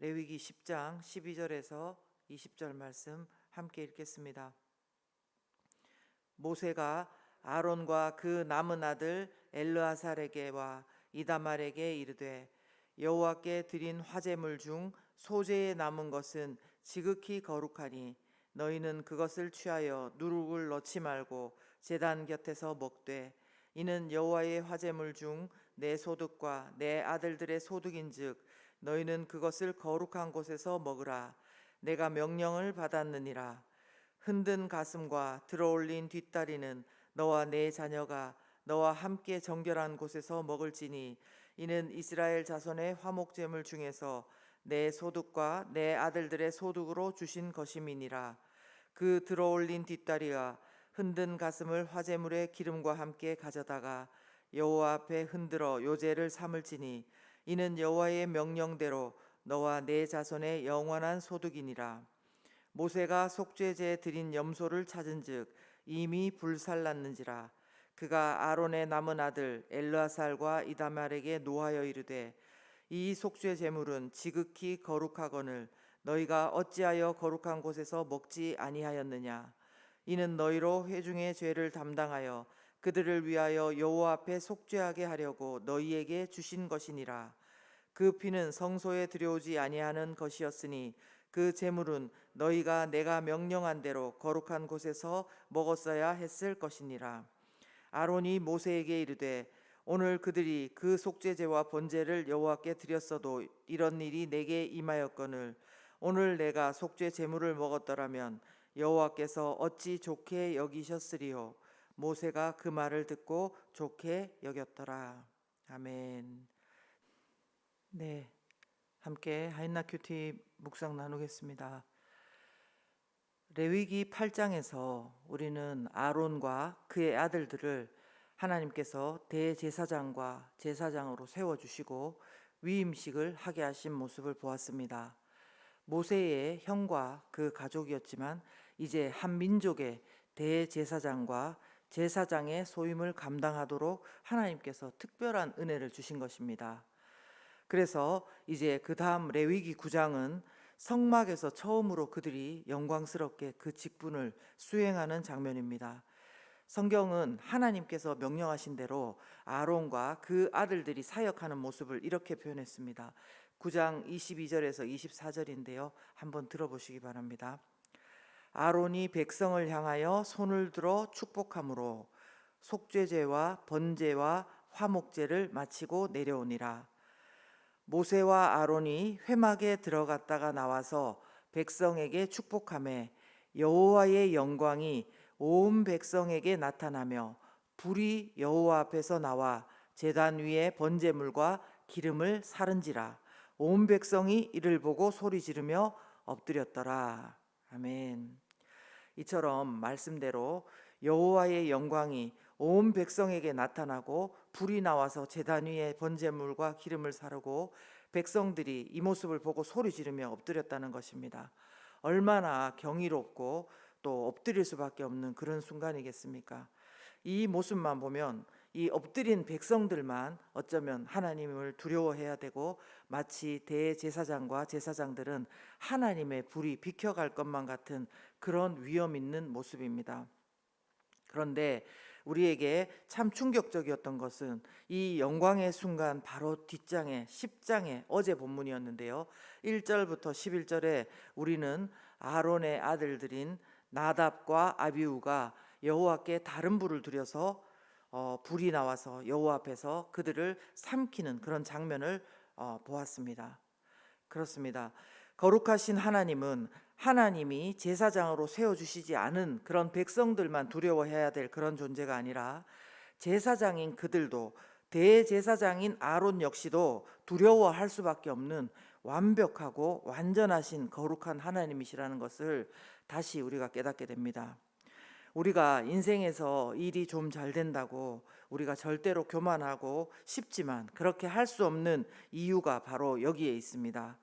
레위기 10장 12절에서 20절 말씀 함께 읽겠습니다. 모세가 아론과 그 남은 아들 엘르아살에게와 이다말에게 이르되 여호와께 드린 화제물 중 소재에 남은 것은 지극히 거룩하니 너희는 그것을 취하여 누룩을 넣지 말고 제단 곁에서 먹되 이는 여호와의 화제물 중 내 소득과 내 아들들의 소득인즉 너희는 그것을 거룩한 곳에서 먹으라. 내가 명령을 받았느니라. 흔든 가슴과 들어올린 뒷다리는 너와 내 자녀가 너와 함께 정결한 곳에서 먹을지니 이는 이스라엘 자손의 화목제물 중에서 내 소득과 내 아들들의 소득으로 주신 것임이니라. 그 들어올린 뒷다리와 흔든 가슴을 화제물의 기름과 함께 가져다가 여호와 앞에 흔들어 요제를 삼을지니 이는 여호와의 명령대로 너와 내 자손의 영원한 소득이니라. 모세가 속죄제에 드린 염소를 찾은즉 이미 불살랐는지라. 그가 아론의 남은 아들 엘르아살과 이다말에게 노하여 이르되 이 속죄 제물은 지극히 거룩하거늘 너희가 어찌하여 거룩한 곳에서 먹지 아니하였느냐. 이는 너희로 회중의 죄를 담당하여 그들을 위하여 여호와 앞에 속죄하게 하려고 너희에게 주신 것이니라. 그 피는 성소에 들여오지 아니하는 것이었으니 그 제물은 너희가 내가 명령한 대로 거룩한 곳에서 먹었어야 했을 것이니라. 아론이 모세에게 이르되 오늘 그들이 그 속죄제와 번제를 여호와께 드렸어도 이런 일이 내게 임하였거늘 오늘 내가 속죄 제물을 먹었더라면 여호와께서 어찌 좋게 여기셨으리요. 모세가 그 말을 듣고 좋게 여겼더라. 아멘. 네, 함께 하인나 큐티 묵상 나누겠습니다. 레위기 8장에서 우리는 아론과 그의 아들들을 하나님께서 대제사장과 제사장으로 세워주시고 위임식을 하게 하신 모습을 보았습니다. 모세의 형과 그 가족이었지만 이제 한 민족의 대제사장과 제사장의 소임을 감당하도록 하나님께서 특별한 은혜를 주신 것입니다. 그래서 이제 그 다음 레위기 9장은 성막에서 처음으로 그들이 영광스럽게 그 직분을 수행하는 장면입니다. 성경은 하나님께서 명령하신 대로 아론과 그 아들들이 사역하는 모습을 이렇게 표현했습니다. 9장 22절에서 24절인데요. 한번 들어보시기 바랍니다. 아론이 백성을 향하여 손을 들어 축복함으로 속죄제와 번제와 화목제를 마치고 내려오니라. 모세와 아론이 회막에 들어갔다가 나와서 백성에게 축복하매 여호와의 영광이 온 백성에게 나타나며 불이 여호와 앞에서 나와 제단 위에 번제물과 기름을 사른지라. 온 백성이 이를 보고 소리 지르며 엎드렸더라. 아멘. 이처럼 말씀대로 여호와의 영광이 온 백성에게 나타나고 불이 나와서 제단 위에 번제물과 기름을 사르고 백성들이 이 모습을 보고 소리 지르며 엎드렸다는 것입니다. 얼마나 경이롭고 또 엎드릴 수밖에 없는 그런 순간이겠습니까? 이 모습만 보면 이 엎드린 백성들만 어쩌면 하나님을 두려워해야 되고 마치 대제사장과 제사장들은 하나님의 불이 비켜갈 것만 같은 그런 위험 있는 모습입니다. 그런데 우리에게 참 충격적이었던 것은 이 영광의 순간 바로 뒷장에 10장에 어제 본문이었는데요. 1절부터 11절에 우리는 아론의 아들들인 나답과 아비후가 여호와께 다른 불을 들여서 불이 나와서 여호와 앞에서 그들을 삼키는 그런 장면을 보았습니다. 그렇습니다. 거룩하신 하나님은 하나님이 제사장으로 세워주시지 않은 그런 백성들만 두려워해야 될 그런 존재가 아니라 제사장인 그들도 대제사장인 아론 역시도 두려워할 수밖에 없는 완벽하고 완전하신 거룩한 하나님이시라는 것을 다시 우리가 깨닫게 됩니다. 우리가 인생에서 일이 좀 잘 된다고 우리가 절대로 교만하고 싶지만 그렇게 할 수 없는 이유가 바로 여기에 있습니다.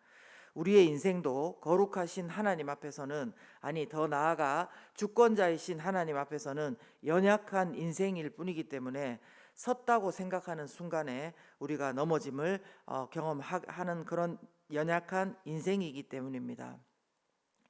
우리의 인생도 거룩하신 하나님 앞에서는, 아니 더 나아가 주권자이신 하나님 앞에서는 연약한 인생일 뿐이기 때문에 섰다고 생각하는 순간에 우리가 넘어짐을 경험하는 그런 연약한 인생이기 때문입니다.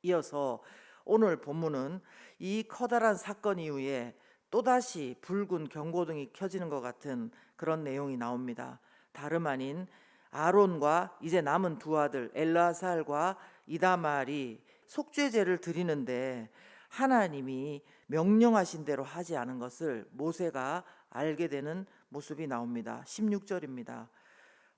이어서 오늘 본문은 이 커다란 사건 이후에 또다시 붉은 경고등이 켜지는 것 같은 그런 내용이 나옵니다. 다름 아닌 아론과 이제 남은 두 아들 엘르아살과 이다말이 속죄제를 드리는데 하나님이 명령하신 대로 하지 않은 것을 모세가 알게 되는 모습이 나옵니다. 16절입니다.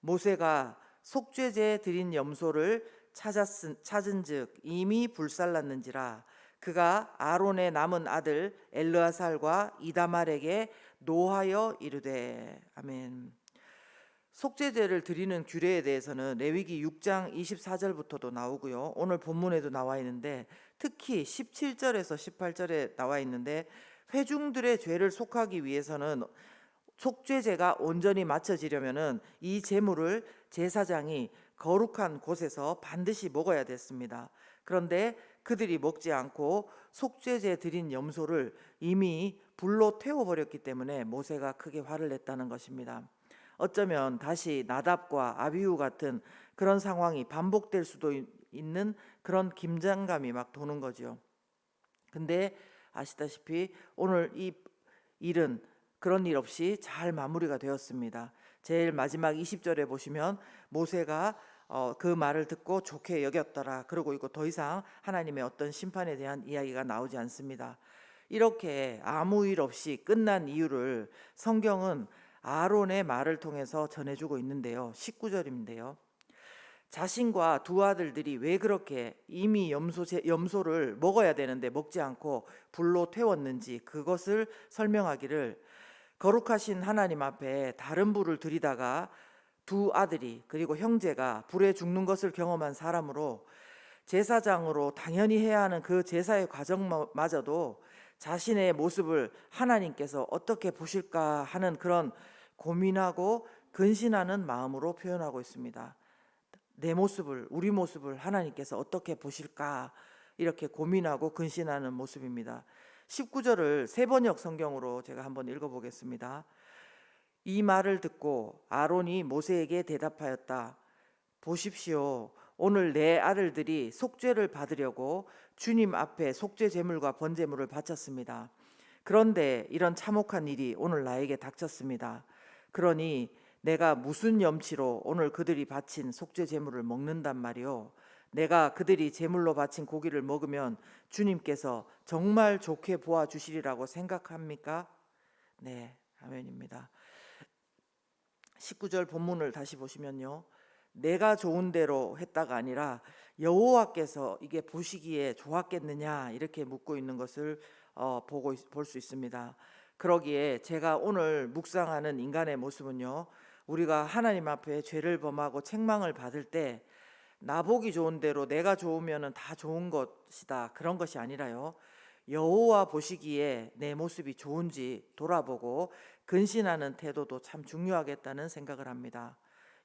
모세가 속죄제에 드린 염소를 찾은즉 이미 불살랐는지라 그가 아론의 남은 아들 엘르아살과 이다말에게 노하여 이르되. 아멘. 속죄제를 드리는 규례에 대해서는 레위기 6장 24절부터도 나오고요. 오늘 본문에도 나와 있는데 특히 17절에서 18절에 나와 있는데 회중들의 죄를 속하기 위해서는 속죄제가 온전히 마쳐지려면은 이 제물을 제사장이 거룩한 곳에서 반드시 먹어야 됐습니다. 그런데 그들이 먹지 않고 속죄제 드린 염소를 이미 불로 태워버렸기 때문에 모세가 크게 화를 냈다는 것입니다. 어쩌면 다시 나답과 아비후 같은 그런 상황이 반복될 수도 있는 그런 긴장감이 막 도는 거죠. 근데 아시다시피 오늘 이 일은 그런 일 없이 잘 마무리가 되었습니다. 제일 마지막 20절에 보시면 모세가 그 말을 듣고 좋게 여겼더라. 그러고 있고 더 이상 하나님의 어떤 심판에 대한 이야기가 나오지 않습니다. 이렇게 아무 일 없이 끝난 이유를 성경은 아론의 말을 통해서 전해주고 있는데요. 19절인데요. 자신과 두 아들들이 왜 그렇게 이미 염소를 먹어야 되는데 먹지 않고 불로 태웠는지 그것을 설명하기를 거룩하신 하나님 앞에 다른 불을 들이다가 두 아들이 그리고 형제가 불에 죽는 것을 경험한 사람으로 제사장으로 당연히 해야 하는 그 제사의 과정마저도 자신의 모습을 하나님께서 어떻게 보실까 하는 그런 고민하고 근신하는 마음으로 표현하고 있습니다. 내 모습을, 우리 모습을 하나님께서 어떻게 보실까 이렇게 고민하고 근신하는 모습입니다. 19절을 세번역 성경으로 제가 한번 읽어보겠습니다. 이 말을 듣고 아론이 모세에게 대답하였다. 보십시오. 오늘 내 아들들이 속죄를 받으려고 주님 앞에 속죄 제물과 번제물을 바쳤습니다. 그런데 이런 참혹한 일이 오늘 나에게 닥쳤습니다. 그러니 내가 무슨 염치로 오늘 그들이 바친 속죄 제물을 먹는단 말이오. 내가 그들이 제물로 바친 고기를 먹으면 주님께서 정말 좋게 보아 주시리라고 생각합니까? 네, 아멘입니다. 19절 본문을 다시 보시면요. 내가 좋은 대로 했다가 아니라 여호와께서 이게 보시기에 좋았겠느냐 이렇게 묻고 있는 것을 볼 수 있습니다. 그러기에 제가 오늘 묵상하는 인간의 모습은요. 우리가 하나님 앞에 죄를 범하고 책망을 받을 때 나보기 좋은 대로 내가 좋으면 다 좋은 것이다 그런 것이 아니라요. 여호와 보시기에 내 모습이 좋은지 돌아보고 근신하는 태도도 참 중요하겠다는 생각을 합니다.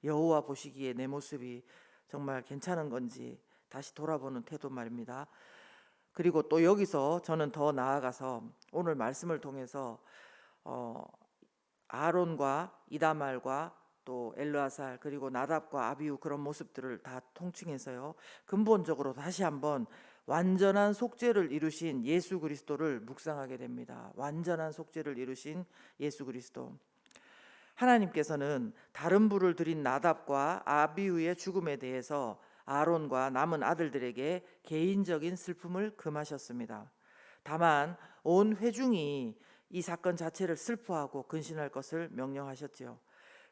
여호와 보시기에 내 모습이 정말 괜찮은 건지 다시 돌아보는 태도 말입니다. 그리고 또 여기서 저는 더 나아가서 오늘 말씀을 통해서 아론과 이다말과 또 엘르아살 그리고 나답과 아비후 그런 모습들을 다 통칭해서요. 근본적으로 다시 한번 완전한 속죄를 이루신 예수 그리스도를 묵상하게 됩니다. 완전한 속죄를 이루신 예수 그리스도. 하나님께서는 다른 불을 들인 나답과 아비후의 죽음에 대해서 아론과 남은 아들들에게 개인적인 슬픔을 금하셨습니다. 다만 온 회중이 이 사건 자체를 슬퍼하고 근신할 것을 명령하셨지요.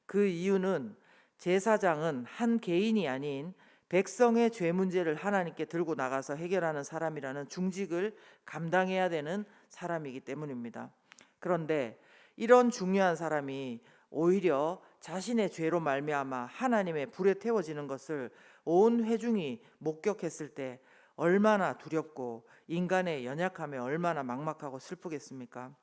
그 이유는 제사장은 한 개인이 아닌 백성의 죄 문제를 하나님께 들고 나가서 해결하는 사람이라는 중직을 감당해야 되는 사람이기 때문입니다. 그런데 이런 중요한 사람이 오히려 자신의 죄로 말미암아 하나님의 불에 태워지는 것을 온 회중이 목격했을 때 얼마나 두렵고 인간의 연약함에 얼마나 막막하고 슬프겠습니까?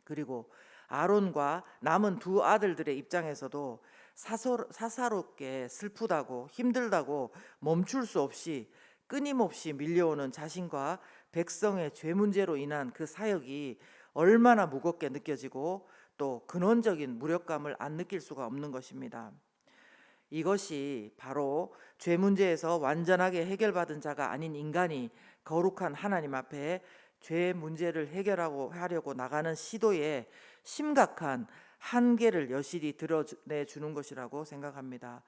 그리고 아론과 남은 두 아들들의 입장에서도 사사롭게 슬프다고 힘들다고 멈출 수 없이 끊임없이 밀려오는 자신과 백성의 죄 문제로 인한 그 사역이 얼마나 무겁게 느껴지고 또 근원적인 무력감을 안 느낄 수가 없는 것입니다. 이것이 바로 죄 문제에서 완전하게 해결받은 자가 아닌 인간이 거룩한 하나님 앞에 죄 문제를 하려고 나가는 시도에 심각한 한계를 여실히 드러내 주는 것이라고 생각합니다.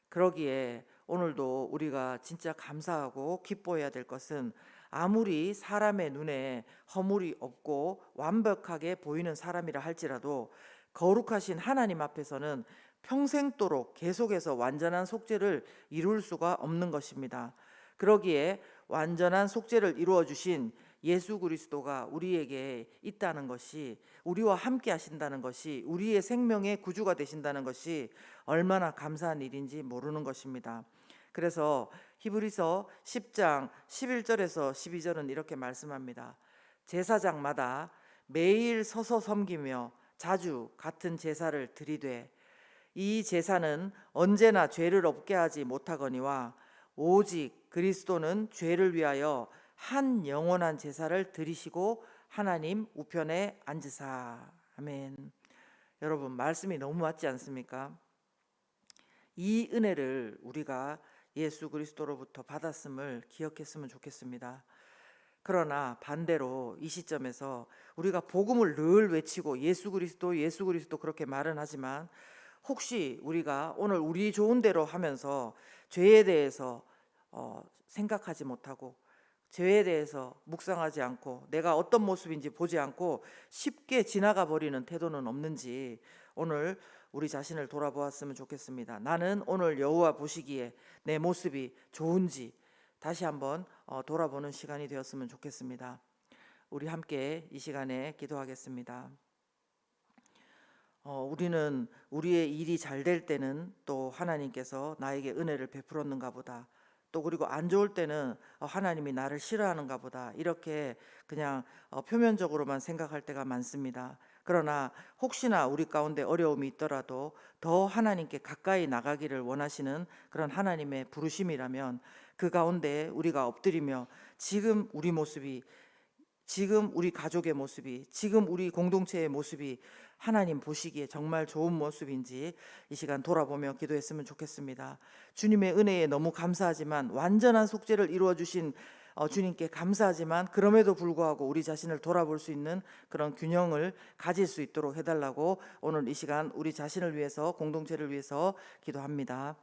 그러기에 오늘도 우리가 진짜 감사하고 기뻐해야 될 것은, 아무리 사람의 눈에 허물이 없고 완벽하게 보이는 사람이라 할지라도 거룩하신 하나님 앞에서는 평생도록 계속해서 완전한 속죄를 이룰 수가 없는 것입니다. 그러기에 완전한 속죄를 이루어 주신 예수 그리스도가 우리에게 있다는 것이, 우리와 함께 하신다는 것이, 우리의 생명의 구주가 되신다는 것이 얼마나 감사한 일인지 모르는 것입니다. 그래서 히브리서 10장 11절에서 12절은 이렇게 말씀합니다. 제사장마다 매일 서서 섬기며 자주 같은 제사를 드리되 이 제사는 언제나 죄를 없게 하지 못하거니와 오직 그리스도는 죄를 위하여 한 영원한 제사를 드리시고 하나님 우편에 앉으사. 아멘. 여러분, 말씀이 너무 맞지 않습니까? 이 은혜를 우리가 예수 그리스도로부터 받았음을 기억했으면 좋겠습니다. 그러나 반대로 이 시점에서 우리가 복음을 늘 외치고 예수 그리스도 그렇게 말은 하지만, 혹시 우리가 오늘 우리 좋은 대로 하면서 죄에 대해서 생각하지 못하고, 죄에 대해서 묵상하지 않고, 내가 어떤 모습인지 보지 않고 쉽게 지나가 버리는 태도는 없는지 오늘 우리 자신을 돌아보았으면 좋겠습니다. 나는 오늘 여호와 보시기에 내 모습이 좋은지 다시 한번 돌아보는 시간이 되었으면 좋겠습니다. 우리 함께 이 시간에 기도하겠습니다. 우리는 우리의 일이 잘 될 때는 또 하나님께서 나에게 은혜를 베풀었는가 보다, 또 그리고 안 좋을 때는 하나님이 나를 싫어하는가 보다, 이렇게 그냥 표면적으로만 생각할 때가 많습니다. 그러나 혹시나 우리 가운데 어려움이 있더라도 더 하나님께 가까이 나가기를 원하시는 그런 하나님의 부르심이라면, 그 가운데 우리가 엎드리며 지금 우리 모습이, 지금 우리 가족의 모습이, 지금 우리 공동체의 모습이 하나님 보시기에 정말 좋은 모습인지 이 시간 돌아보며 기도했으면 좋겠습니다. 주님의 은혜에 너무 감사하지만, 완전한 속죄를 이루어 주신 주님께 감사하지만, 그럼에도 불구하고 우리 자신을 돌아볼 수 있는 그런 균형을 가질 수 있도록 해달라고 오늘 이 시간 우리 자신을 위해서, 공동체를 위해서 기도합니다.